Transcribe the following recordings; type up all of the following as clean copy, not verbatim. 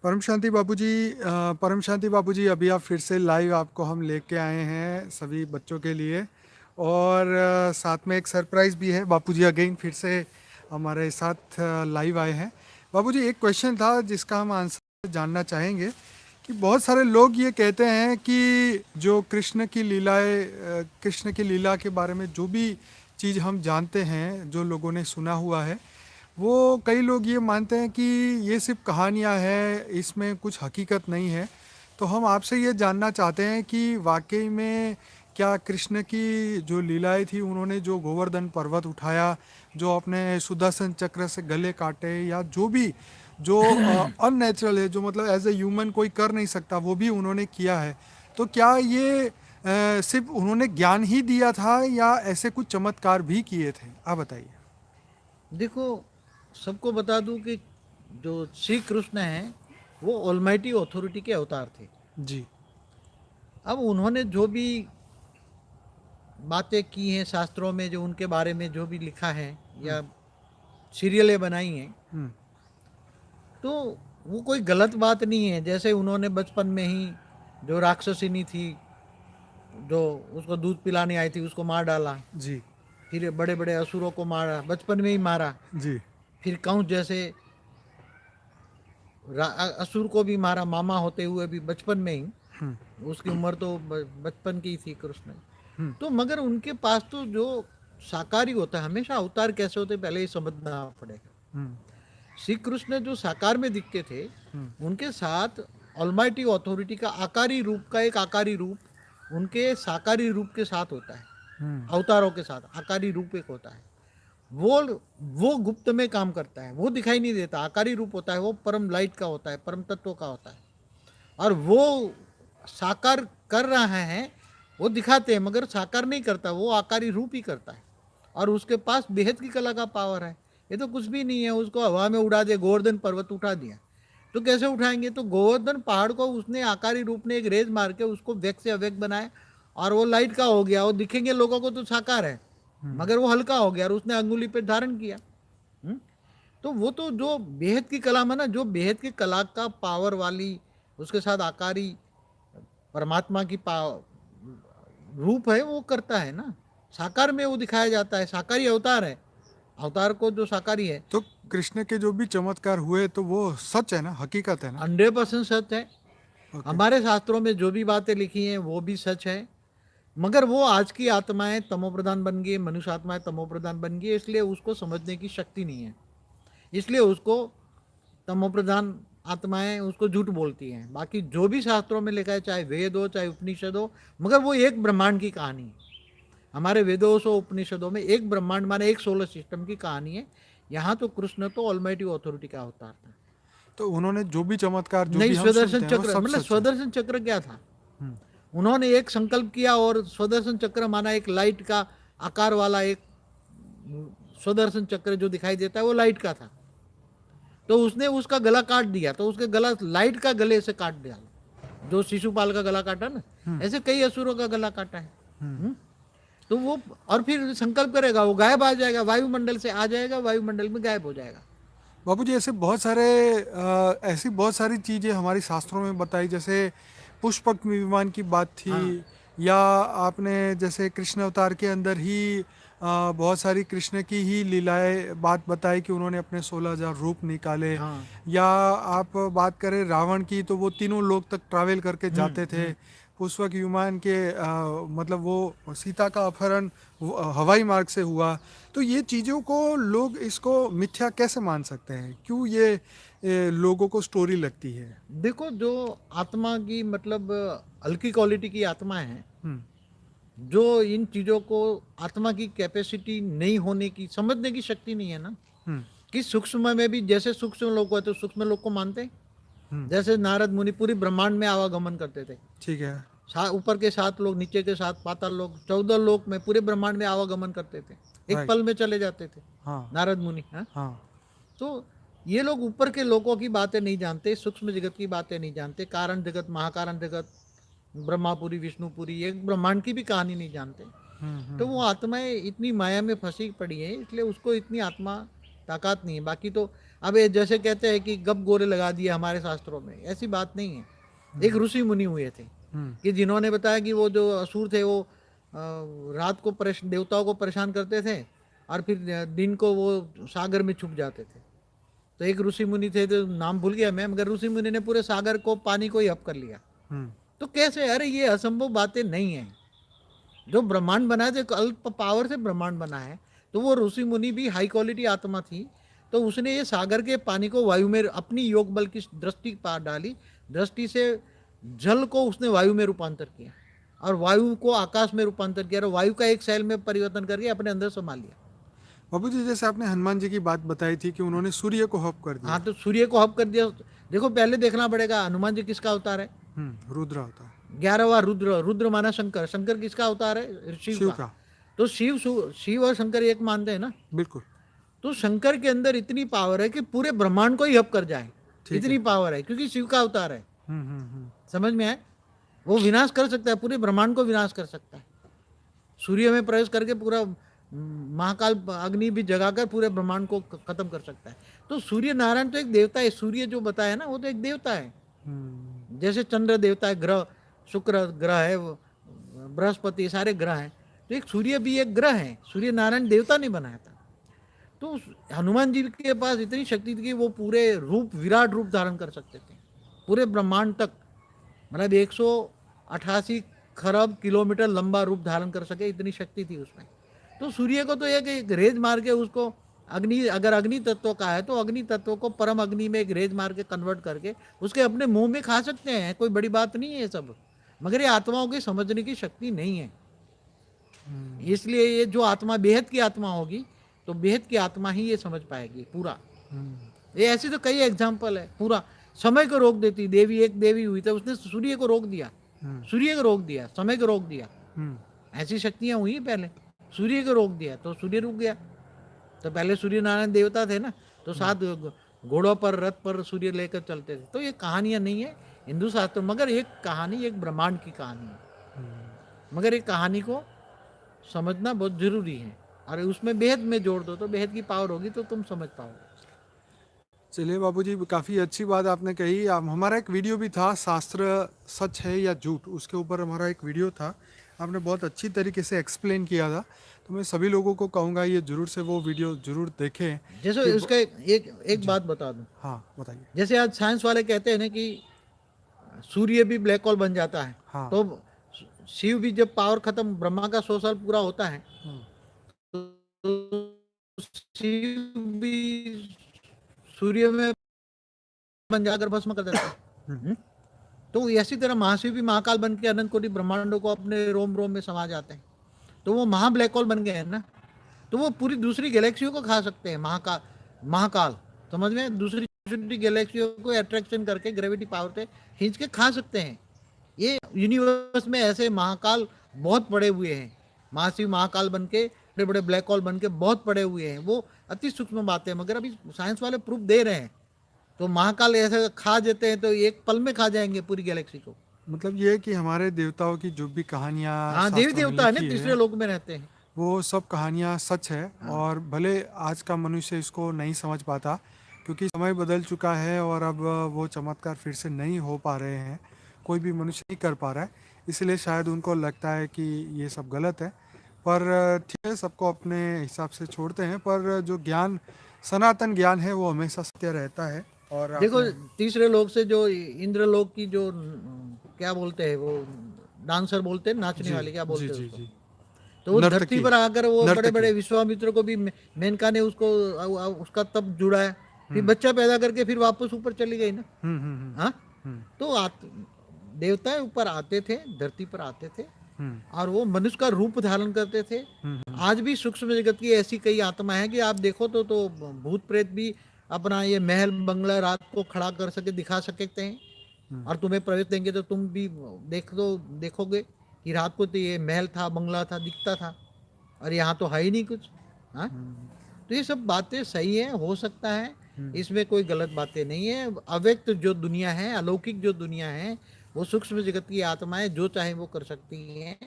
परम शांति बाबूजी, अभी आप फिर से लाइव आपको हम लेके आए हैं सभी बच्चों के लिए। और साथ में एक सरप्राइज भी है। बाबूजी अगेन फिर से हमारे साथ लाइव आए हैं। बाबूजी, एक क्वेश्चन था जिसका हम आंसर जानना चाहेंगे कि बहुत सारे लोग ये कहते हैं कि जो कृष्ण की लीला के बारे में जो भी चीज़ हम जानते हैं, जो लोगों ने सुना हुआ है, वो कई लोग ये मानते हैं कि ये सिर्फ कहानियाँ हैं, इसमें कुछ हकीकत नहीं है। तो हम आपसे ये जानना चाहते हैं कि वाकई में क्या कृष्ण की जो लीलाएं थी, उन्होंने जो गोवर्धन पर्वत उठाया, जो अपने सुदर्शन चक्र से गले काटे, या जो भी जो अननेचुरल है, जो मतलब एज ए ह्यूमन कोई कर नहीं सकता, वो भी उन्होंने किया है। तो क्या ये सिर्फ उन्होंने ज्ञान ही दिया था या ऐसे कुछ चमत्कार भी किए थे? आप बताइए। देखो, सबको बता दूं कि जो श्री कृष्ण हैं वो ऑलमाइटी अथॉरिटी के अवतार थे। जी। अब उन्होंने जो भी बातें की हैं शास्त्रों में, जो उनके बारे में जो भी लिखा है या सीरियलें बनाई हैं, हम्म। तो वो कोई गलत बात नहीं है। जैसे उन्होंने बचपन में ही जो राक्षसिनी थी, जो उसको दूध पिलाने आई थी, उसको मार डाला। जी। फिर बड़े बड़े असुरों को मारा, बचपन में ही मारा। जी। फिर कंस जैसे असुर को भी मारा, मामा होते हुए भी बचपन में ही। हम्म। उसकी उम्र तो बचपन की थी कृष्ण। हम्म। तो मगर उनके पास तो जो साकारी होता है, हमेशा अवतार कैसे होते पहले ही समझना पड़ेगा। हम्म। श्री कृष्ण जो साकार में दिखते थे, हम्म। उनके साथ ऑलमाइटी अथॉरिटी का आकारी रूप का एक आकारी रूप उनके साकारी रूप के साथ होता है। हम्म। अवतारों के साथ आकारी रूप एक होता है। वो वो गुप्त में काम करता है, वो दिखाई नहीं देता। आकारी रूप होता है, वो परम लाइट का होता है, परम तत्व का होता है। और वो साकार कर रहा है, वो दिखाते हैं मगर साकार नहीं करता, वो आकारी रूप ही करता है। और उसके पास बेहद की कला का पावर है। ये तो कुछ भी नहीं है, उसको हवा में उड़ा दे, गोवर्धन पर्वत उठा दिया। तो कैसे उठाएंगे? तो गोवर्धन पहाड़ को उसने आकारी रूप ने एक रेज मार के उसको व्यक्त से अव्यक्त बनाया, और वो लाइट का हो गया। वो दिखेंगे लोगों को तो साकार है, मगर वो हल्का हो गया और उसने अंगुली पे धारण किया। तो वो तो जो बेहद की कला में ना, जो बेहद की कला का पावर वाली, उसके साथ आकारी परमात्मा की रूप है, वो करता है ना। साकार में वो दिखाया जाता है, साकारी अवतार है। अवतार को जो साकारी है, तो कृष्ण के जो भी चमत्कार हुए तो वो सच है ना, हकीकत है ना? 100% सच है। ओके। हमारे शास्त्रों में जो भी बातें लिखी हैं वो भी सच है। मगर वो आज की आत्माएं तमोप्रधान बन गई, मनुष्य आत्माएं तमोप्रधान बन गई, इसलिए उसको समझने की शक्ति नहीं है। इसलिए उसको तमोप्रधान आत्माएं उसको झूठ बोलती हैं। बाकी जो भी शास्त्रों में लिखा है, चाहे वेद हो चाहे उपनिषद हो, मगर वो एक ब्रह्मांड की कहानी है। हमारे वेदों से उपनिषदों में एक ब्रह्मांड माने एक सोलर सिस्टम की कहानी है। यहाँ तो कृष्ण तो ऑलमाइटी अथॉरिटी का अवतार था। तो उन्होंने जो भी चमत्कार जो नहीं, भी हम स्वदर्शन सुनते हैं वो चक्र सब मतलब सच है। स्वदर्शन चक्र क्या था? हम्म। उन्होंने एक संकल्प किया और स्वदर्शन चक्र माना एक लाइट का आकार वाला एक स्वदर्शन चक्र जो दिखाई देता है वो लाइट का था। तो उसने उसका गला काट दिया, तो उसके गला लाइट का गले से काट दिया। जो शिशुपाल का गला काटा ना, ऐसे कई असुरों का गला काटा है। तो वो और फिर संकल्प करेगा, वो गायब आ जाएगा, वायुमंडल से आ जाएगा, वायुमंडल में गायब हो जाएगा। बाबूजी, ऐसी बहुत सारी चीज़ें हमारी शास्त्रों में बताई, जैसे पुष्पक विमान की बात थी, हाँ या आपने जैसे कृष्ण अवतार के अंदर ही बहुत सारी कृष्ण की ही लीलाएं बात बताई कि उन्होंने अपने 16,000 रूप निकाले। हाँ। या आप बात करें रावण की, तो वो तीनों लोक तक ट्रैवल करके जाते थे। पुष्पक विमान के मतलब वो सीता का अपहरण हवाई मार्ग से हुआ। तो ये चीज़ों को लोग इसको मिथ्या कैसे मान सकते हैं? क्यों ये लोगों को स्टोरी लगती है? देखो, जो आत्मा की मतलब हल्की क्वालिटी की आत्मा है, हम्म। जो इन चीजों को, आत्मा की कैपेसिटी नहीं होने की, समझने की शक्ति नहीं है ना, हम्म। कि सूक्ष्म में भी जैसे सूक्ष्म लोग होते, सूक्ष्म लोग को मानते हैं। हम्म। जैसे नारद मुनि पूरी ब्रह्मांड में आवागमन करते थे। ठीक है। ऊपर के 7 लोग, नीचे के 7 पाताल लोग, 14 लोग में पूरे ब्रह्मांड में आवागमन करते थे। एक राइट। पल में चले जाते थे हाँ। नारद मुनि। हाँ। हाँ। तो ये लोग ऊपर के लोगों की बातें नहीं जानते, सूक्ष्म जगत की बातें नहीं जानते, कारण जगत, महाकारण जगत, ब्रह्मापुरी, विष्णुपुरी, एक ब्रह्मांड की भी कहानी नहीं जानते। हम्म। तो वो आत्माएं इतनी माया में फंसी पड़ी है, इसलिए उसको इतनी आत्मा ताकत नहीं है। बाकी तो अब ये जैसे कहते हैं कि गप गोरे लगा दिए हमारे शास्त्रों में, ऐसी बात नहीं है। एक ऋषि मुनि हुए थे कि जिन्होंने बताया कि वो जो असुर थे वो रात को देवताओं को परेशान करते थे और फिर दिन को वो सागर में छुप जाते थे। तो एक ऋषि मुनि थे, तो नाम भूल गया मैं, मगर ऋषि मुनि ने पूरे सागर को पानी को ही हप कर लिया। तो कैसे, अरे ये असंभव बातें नहीं है। जो ब्रह्मांड बना है, जो अल्प पावर से ब्रह्मांड बना है, तो वो ऋषि मुनि भी हाई क्वालिटी आत्मा थी, तो उसने ये सागर के पानी को वायु में अपनी योग बल की दृष्टि पार डाली, दृष्टि से जल को उसने वायु में रूपांतर किया और वायु को आकाश में रूपांतर किया और वायु का एक सेल में परिवर्तन करके अपने अंदर संभाल लिया। बाबूजी, जैसे आपने हनुमान जी की बात बताई थी कि उन्होंने सूर्य को हप कर दिया। हाँ, तो सूर्य को हप कर दिया। देखो पहले देखना पड़ेगा हनुमान जी किसका अवतार है। रुद्र होता है। 11वां रुद्र, रुद्र माना शंकर, शंकर किसका अवतार है, शिव का। तो शिव और शंकर एक मानते हैं ना। बिल्कुल। तो शंकर के अंदर इतनी पावर है कि पूरे ब्रह्मांड को ही हप कर जाए, इतनी पावर है, क्योंकि शिव का अवतार है। समझ में आए, वो विनाश कर सकता है, पूरे ब्रह्मांड को विनाश कर सकता है। सूर्य में प्रवेश करके पूरा महाकाल अग्नि भी जगाकर पूरे ब्रह्मांड को खत्म कर सकता है। तो सूर्य नारायण तो एक देवता है। सूर्य जो बताया ना, वो तो एक देवता है। जैसे चंद्र देवता है, ग्रह शुक्र ग्रह है, बृहस्पति, सारे ग्रह हैं, तो एक सूर्य भी एक ग्रह है। सूर्य नारायण देवता ने बनाया था। तो हनुमान जी के पास इतनी शक्ति थी कि वो पूरे रूप, विराट रूप धारण कर सकते थे, पूरे ब्रह्मांड तक, मतलब 188 खरब किलोमीटर लंबा रूप धारण कर सके, इतनी शक्ति थी उसमें। तो सूर्य को तो एक रेज मार के उसको अग्नि, अगर अग्नि तत्व का है तो अग्नि तत्व को परम अग्नि में एक रेज मार के कन्वर्ट करके उसके अपने मुंह में खा सकते हैं, कोई बड़ी बात नहीं है ये सब। मगर ये आत्माओं की समझने की शक्ति नहीं है। इसलिए ये जो आत्मा बेहद की आत्मा होगी, तो बेहद की आत्मा ही ये समझ पाएगी पूरा। ये ऐसी तो कई एग्जाम्पल है। पूरा समय को रोक देती देवी, एक देवी हुई थी, उसने सूर्य को रोक दिया, सूर्य को रोक दिया, समय को रोक दिया। ऐसी शक्तियां हुई पहले, सूर्य को रोक दिया तो सूर्य रुक गया। तो पहले सूर्य नारायण देवता थे ना, तो 7 घोड़ों पर, रथ पर सूर्य लेकर चलते थे। तो ये कहानियां नहीं है हिंदू शास्त्र, मगर एक कहानी, एक ब्रह्मांड की कहानी है। मगर एक कहानी को समझना बहुत जरूरी है, और उसमें बेहद में जोड़ दो तो बेहद की पावर होगी, तो तुम समझ पाओगे। चलिए बाबूजी, काफ़ी अच्छी बात आपने कही। हमारा एक वीडियो भी था, शास्त्र सच है या झूठ, उसके ऊपर हमारा एक वीडियो था, आपने बहुत अच्छी तरीके से एक्सप्लेन किया था। तो मैं सभी लोगों को कहूँगा ये जरूर से वो वीडियो जरूर देखें। जैसे उसका एक बात बता दूं। हाँ बताइए। जैसे जैसे आज साइंस वाले कहते हैं ना कि सूर्य भी ब्लैक होल बन जाता है। हाँ। तो शिव भी जब पावर खत्म, ब्रह्मा का 100 साल पूरा होता है, तो शिव भी सूर्य में बन जाकर भस्म कर देता है। तो इसी तरह महाशिव भी महाकाल बन के अनंत कोटि ब्रह्मांडों को अपने रोम रोम में समा जाते हैं। तो वो महा ब्लैक होल बन गए हैं ना, तो वो पूरी दूसरी गैलेक्सियों को खा सकते हैं। महाकाल समझ में, दूसरी छोटी गैलेक्सियों को अट्रैक्शन करके ग्रेविटी पावर से खींच के खा सकते हैं। ये यूनिवर्स में ऐसे महाकाल बहुत पड़े हुए हैं। महाशिव महाकाल बन के, बड़े बड़े ब्लैक होल बन के बहुत पड़े हुए हैं। वो अति सूक्ष्म बातें, मगर अभी साइंस वाले प्रूफ दे रहे हैं। तो महाकाल ऐसे खा देते हैं तो एक पल में खा जाएंगे पूरी गैलेक्सी को। मतलब ये है कि हमारे देवताओं की जो भी कहानियाँ, हाँ, देवी देवता है ना, तीसरे लोक में रहते हैं, वो सब कहानियाँ सच है। और भले आज का मनुष्य इसको नहीं समझ पाता, क्योंकि समय बदल चुका है और अब वो चमत्कार फिर से नहीं हो पा रहे हैं, कोई भी मनुष्य नहीं कर पा रहा है, इसलिए शायद उनको लगता है कि ये सब गलत है। पर ठीक है, सबको अपने हिसाब से छोड़ते हैं, पर जो ज्ञान, सनातन ज्ञान है, वो हमेशा सत्य रहता है। और देखो तीसरे लोक से जो इंद्र लोक की जो क्या बोलते हैं, वो डांसर बोलते हैं, नाचने वाले, क्या बोलते हैं उसको, तो वो धरती पर आकर वो बड़े बड़े विश्वामित्र को भी मेनका ने उसको उसका तब जुड़ाया, फिर बच्चा पैदा करके फिर वापस ऊपर चली गई ना। हाँ, तो देवता ऊपर आते थे, धरती पर आते थे, और वो मनुष्य का रूप धारण करते थे। आज भी सूक्ष्म जगत की ऐसी कई आत्मा है कि आप देखो तो भूत प्रेत भी अपना ये महल बंगला रात को खड़ा कर सके, दिखा सकते हैं, और तुम्हें प्रवेश देंगे तो तुम भी देखोगे कि रात को तो ये महल था, बंगला था, दिखता था, और यहाँ तो है ही नहीं कुछ। हाँ, तो ये सब बातें सही है, हो सकता है, इसमें कोई गलत बातें नहीं है। अव्यक्त जो दुनिया है, अलौकिक जो दुनिया है, वो सूक्ष्म जगत की आत्माएं जो चाहे वो कर सकती हैं,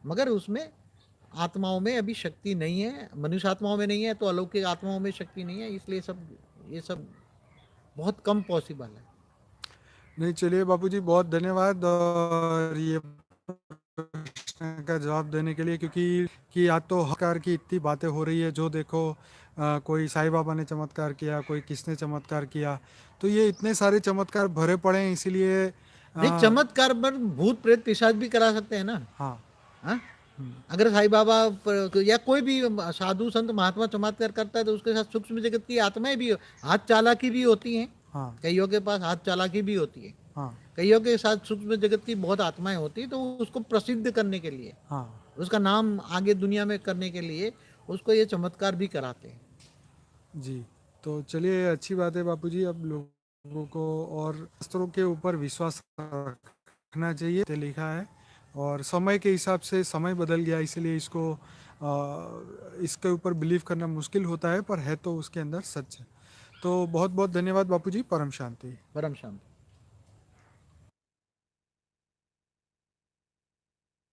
मगर उसमें आत्माओं में अभी शक्ति नहीं है। मनुष्य आत्माओं में नहीं है तो अलौकिक आत्माओं में शक्ति नहीं है, इसलिए सब ये सब बहुत कम पॉसिबल है। नहीं, चलिए बापूजी, बहुत धन्यवाद और ये प्रश्न का जवाब देने के लिए, क्योंकि कि आज तो हकार की इतनी बातें हो रही है, जो देखो कोई साईं बाबा ने चमत्कार किया, कोई किसने चमत्कार किया, तो ये इतने सारे चमत्कार भरे पड़े हैं, इसीलिए नहीं, चमत्कार पर भूत प्रेत पिशाच भी करा सकते हैं ना। हाँ। हाँ, अगर साईं बाबा या कोई भी साधु संत महात्मा चमत्कार करता है तो उसके साथ सूक्ष्म जगत की आत्माएं भी, हाथ चालाकी भी होती हैं। हाँ। कईयों के पास हाथ चालाकी भी होती है, हाँ। कईयों के साथ सूक्ष्म जगत की बहुत आत्माएं होती हैं, तो उसको प्रसिद्ध करने के लिए, हाँ उसका नाम आगे दुनिया में करने के लिए उसको ये चमत्कार भी कराते हैं। जी। तो चलिए, अच्छी बात है बापूजी, अब लोगों को और शास्त्रों के ऊपर विश्वास रखना चाहिए, ते लिखा है, और समय के हिसाब से समय बदल गया, इसलिए इसके ऊपर बिलीव करना मुश्किल होता है, पर है तो उसके अंदर सच है। तो बहुत बहुत धन्यवाद बापूजी, परम शांति। परम शांति।